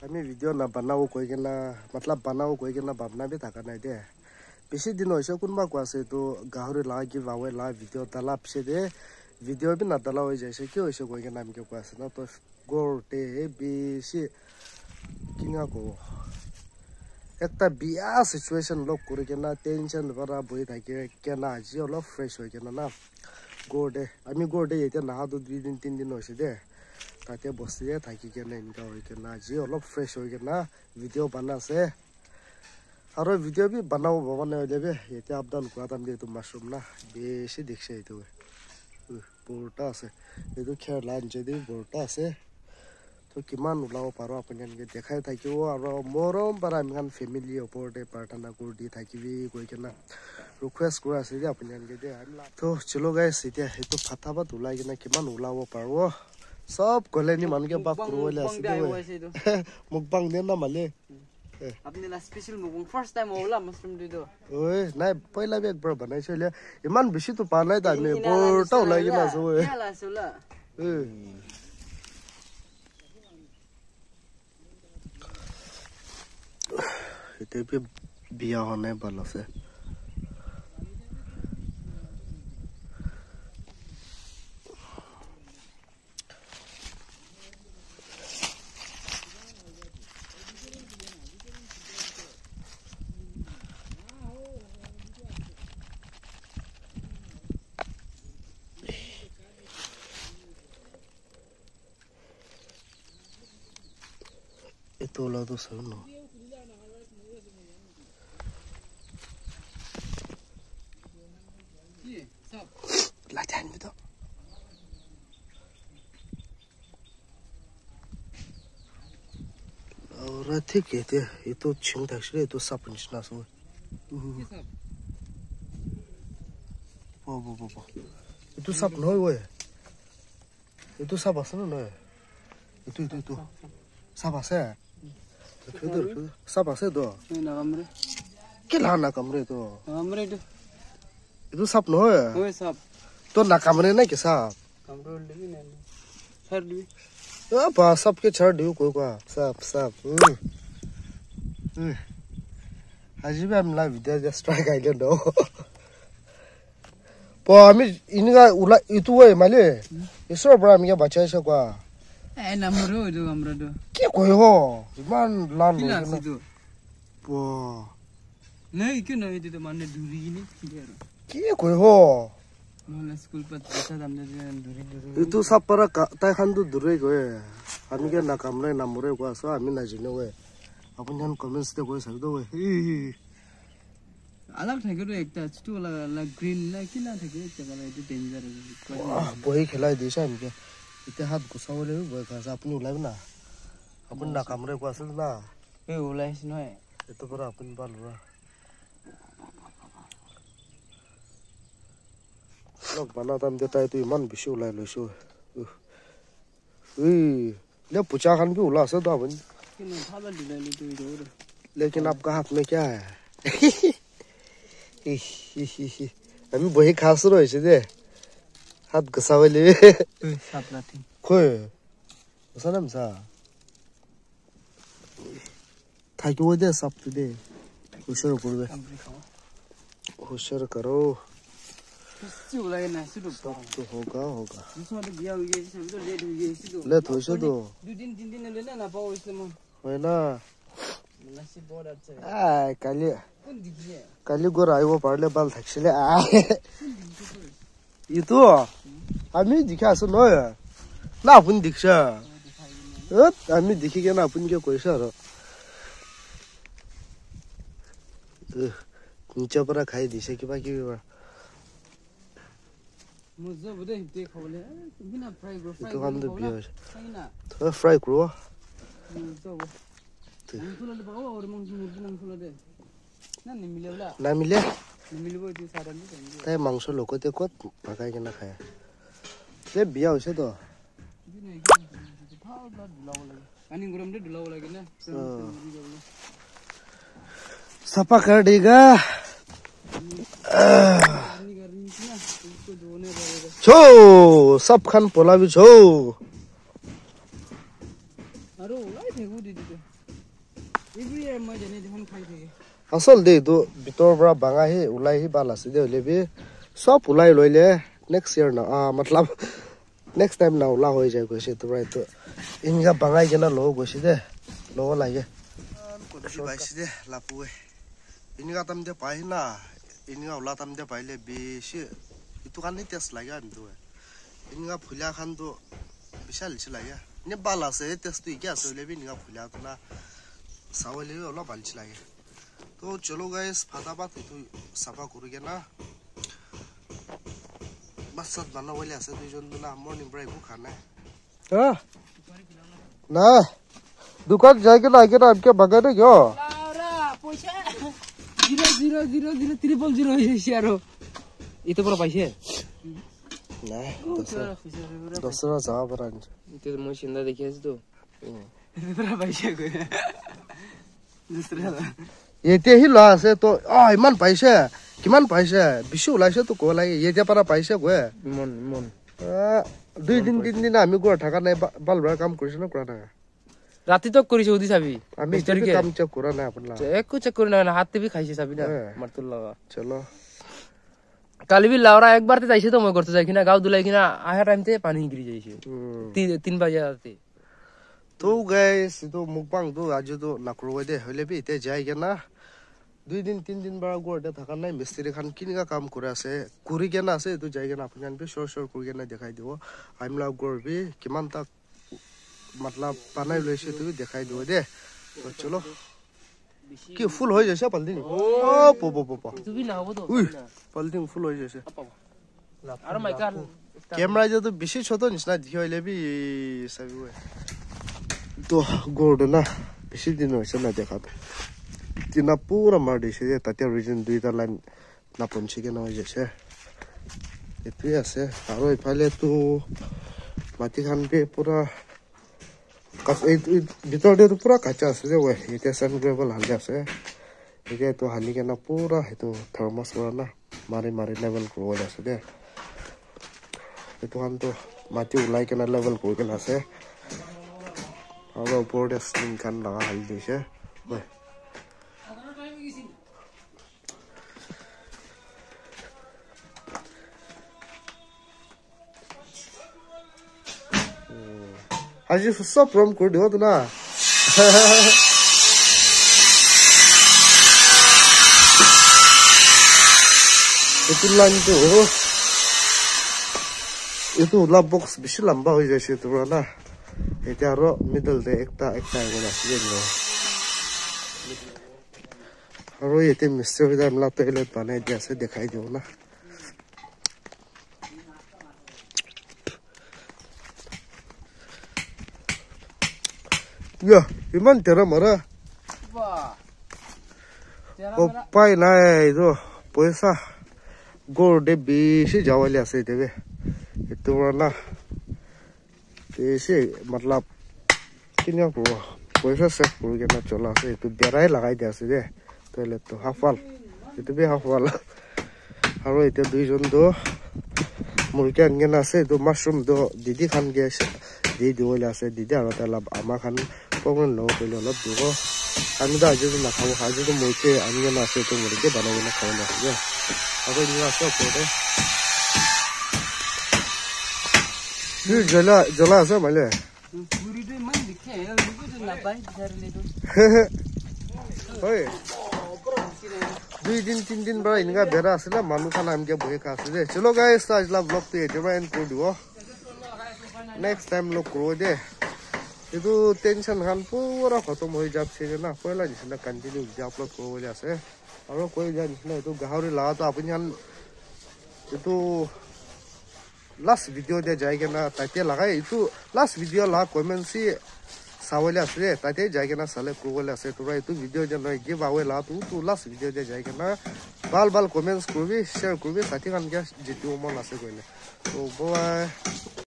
আমি ভিডিও না বানাও কই কেনা মতলব বানাও কই কেনা ভাবনা বি থাকা নাই দে বেশি দিন হইছে কোনবা কোয়াছে তো গাহরি লাগি বাওয়ে লা ভিডিও তালা পিছে দে ভিডিও বি না তালা হই যাইছে কি হইছে কই কেনা আমি কে কোয়াছে না তো গোরতে বেশি কিনা কো একটা বিয়া সিচুয়েশন লক করে কেনা টেনশন ভরা বই থাকে কেনা আজি অলপ ফ্রেশ হই কেনা না গোরদে আমি গোরদে এটা না দু 2 দিন 3 দিন হইছে দে তাতে বসিয়ে থাকি কেনে ইনকা হই কেনা আজি অলপ ফ্রেশ হই কেনা ভিডিও বানাছে আর ভিডিও বি বানাও বানানে হইলে এটা আপডাউন করা দাম দিয়ে তো মাশরুম না বেশি দেখছে এটা বড়টা আছে এটো খের লাইন যদি বড়টা আছে তো কিমান উলাও পারো আপুনি এনেকে দেখাই থাকিব আৰু মৰম পাৰা আমি ফ্যামিলি ওপৰতে প্ৰাৰ্থনা কৰি দি থাকিবি কৈ কেনা ৰিকুৱেষ্ট কৰা আছে যে আপুনি এনেকে দে তো চলো গাইছ এতিয়া সেইটো ফাটাবাত ওলাই কিনা কিমান ওলাব পাৰো সব গলেনি মানুহে বাপ কৰবলে আছে মুকবাং দে না মালে আপনি লা স্পেশাল মুকবাং ফাৰ্স্ট টাইম ওলা মাশৰুম দিদো ওই নাই পয়লা বি একবাৰ বনাইছিলে ইমান বেছি তো পা নাই আমি বৰটা ওলাই কিনা আছে ওই ইয়ালা চলা এটা বি বিয়া হনে ভাল আছে itu lah tu sana latihan betul orang tik itu cinta sih itu sapun jenis semua oh itu sap noy weh itu sap apa sana itu sap apa Kudur, sab ase do. Na kamre. Kila na kamre to. Kamre to. Itu sab no ya? Hoy sab. To na kamre na ke sab. Kamre legi na. Chhar di. Apa sab ke chhar diu koi kwa. Sab. Aji am la video just strike island do. Po ami inga ula itu we male. Isor bra ami ke bacha isa kwa. Namro do kamre do. Ki koi ho. Iman lan lo na. Po. Nahi kyun nahi to manne duri ni. Ki koi ho. Mola school pat bata damne duri. Itu sab para tai khan du dure goe. Ami ke na kamre namore ko asa ami na jine we. Apun jan comments te koi sakdo we. अलग থাকে তো একটা ছোট la green la কিলা থাকে একটা মানে এটা ডেঞ্জার বই খেলাই দিছে আমি ইতে হাত গুছাবলে বই খাস আপনি উলাইব না আপনি না কামরে কো আছিল না এ উলাইছ নয় এত করে আপনি বালরা লোক বানাতাম দেতাই তুই ইমান বেশি উলাই লইছো ले पूछा खान भी उला से तो अपन लेकिन आपका हाथ में क्या है আমি বহি খাসু রইছে দে হাত গসাবলে সাপলাতি কই ওসানাম সা থাকিও দে সব দে হুশার করবে হুশার করো কিছু লাগে না শুধু তো होगा इसमें बिया हो गई सब तो लेट हो गई तो ले तो से तो 2 दिन 3 दिन ले ना पाओ इसमें হয় না नसीब बहुत अच्छा है আই কালি कौन दिखिए কালি গোর আইব পারলে বাল থাকছিলে ইতো আমি দেখা আছো নয় না আপুনি দেখছা আমি দেখি কেন আপুনি কে কইছা আর নিচে পৰা খাই দিছে কিবা কিবি मुझे बुदे हिते खवले बिना फ्राई তো কাম তো বিয়া ना তো ফ্রাই করো मुझे वो मुझे ले बाबा और मुझे मुझे दे না নিমিলেলা না মিলে নিমিলব এই সারা নি তাই মাংস লোকতে কত ভাগাই কেনা খায় তে বিয়া হইছে তো দিনে কি ভাও ব্লাড দুলাও লাগে পানি গরম দে দুলাও লাগে না सफा कर देगा छो सब खान पोला भी छो अरे ओलाई फेगु दीदी every year মই জানি দেখোন খাই থাকে আসল দে তো ভিতৰ পৰা বাঙাহি উলাইহি বাল আছে দে লেবি সব উলাই লইলে নেক্সট ইয়ার না मतलब নেক্সট টাইম না উলা হৈ যায় কৈছে তো ৰাইট ইনগা বাঙাই কেনা লো গৈছে দে লো লাগে কোনছি বাইছে দে লাপুৱে ইনগা তাম দে পাই না ইনগা উলা তাম দে পাইলে বেছি ইটো কানে টেষ্ট লাগে আনটো ইনগা ফুলা খান তো বিশাল ছিল লাগে নে বাল আছে টেষ্ট তো কি আছে লেবি ইনগা ফুলা তো না সাওলে ওলা বাল ছিল লাগে তো চলো গাইস ফাটাফাট ইটো সাফা করিগে না বাসাত বানাবলে আছে দুইজন না মর্নিং ব্রেক কো খানা হ্যাঁ না দোকান যাই কে না আগে না আমকে বাগা দে গো লাউরা পয়সা 0000000 হইছে আর ইতো পুরো পাইছে না দসরা যা বরান ইতো মই চিন্তা দেখি আছি তো পুরো পাইছে কই দুসরা এতে হি লা আছে তো ইমান পাইছে কিমান পাইছে বিশু ওলাইছে তো কো লাগে এতে পারা পাইছে কয় মন 2 দিন 3 দিন আমি গড় থাকা নাই বালবা কাম কৰিছ না কৰা না ৰাতে তো কৰিস ওদি চাবি আমি ইতকে কাম চেক কৰা নাই আপনলা একো চেক করি না হাতে भी খাইছে চাবি না মারতুল লাগা চলো কালি भी লাউরা একবার তে যাইছে তো মই করতে যাই কিনা গাও দুলাই কিনা আহা টাইম তে পানি গিরি যাইছে 3 বাজে রাতে তো গাইস তো মুকবাং তো আজ তো নাকরো দে হইলে বি তে যাই কেনা 2 দিন 3 দিন বারা গড়তে থাকা নাই মিস্ত্রি খান কিনিকা কাম করে আছে কুরি কেনা আছে তো যাই কেনা আপনি জানবে শর কুরি কেনা দেখাই দিব আইমলা গড়বি কিমান তা मतलब পানাই লইছে তুই দেখাই দিব দে তো চলো কি ফুল হই যাইছে পলদিন ও পো পো পো তুই না হবো তো পলদিন ফুল হই যাইছে আর মাইকার ক্যামেরা যদি বেশি ছোট নিস না দিও লেবি সবই ওই তো গোড না বেশি দিন হইছে না দেখা তো তিনা পুরা মার দিছে তাতে রিজন দুইটা লাইন না পঞ্চি কেন হই যাইছে এতুই আছে আর ইফালে তো মাটি খান পে পুরা ভিতৰতে পুৰা কাঁচা আছে যে এতিয়া চান গ্ৰেভেল হালি আছে এতিয়া তো হালি কেনা পুৰা সেইটো থাৰ্মাছ কৰা না মাৰি মাৰি লেভেল কৰিব আছে দে এইটো খানতো মাটি ওলাই কেনা লেভেল কৰি কেনা আছে আৰু ওপৰতে স্লিং খান লগা হালি দিছে আজি সব প্ৰম কৰি দিও তো না এইটো লাইনটো এইটো ওলা বক্স বেছি লম্বা হৈ যাইছে তো না এতিয়া আৰু মিডল দে একটা এগন আছে আৰু এতে মিস্ত্ৰী দামলা টয়লেট বনাই দি আছে দেখাই দিও না Ya, iman tera mara. Opai nai itu, poisa. Gor de bisi jawali ase debe. Itu mana? Bisi, matlab kini aku poisa sek puru kena cola ase itu berai lagai dia ase de. Toilet tu hafal. Itu be hafal. Haro itu duijon do. Mungkin kena ase itu mushroom do didi kan guys. Didi wala ase didi aro talab ama kan. Pokoknya lo beli lo dulu, anu dah aja tu nak kau aja tu mungkin anu yang nasi tu mungkin dah nak kau nak je. Aku ni nasi apa deh? Ni jala asa mana? Buri tu mana dikhe, lupa tu nak bayi cari ni tu. Hoi. 2 दिन 3 दिन बड़ा इनका बेरा असला मालूम का नाम क्या बोले कासे दे. चलो guys, आज ला vlog तो ये जब एंड कर दो. Next time लोग करो दे. itu tension kan pura khatam hoi jabse na पहिला जिसना कंटिन्यू अपलोड को वजह से और कोई जान इसना तो गाहरी ला तो अपन जान itu last video दे जाएगा ना ताते लगाए itu last video ला कमेंट सी सावले असले ताते जाएगा ना साले को वले से तो itu video जन गिव अवे ला तो last video दे जाएगा ना बाल बाल कमेंट्स को भी शेयर को भी साथी kan क्या जितु मन आसे कोइले तो बाय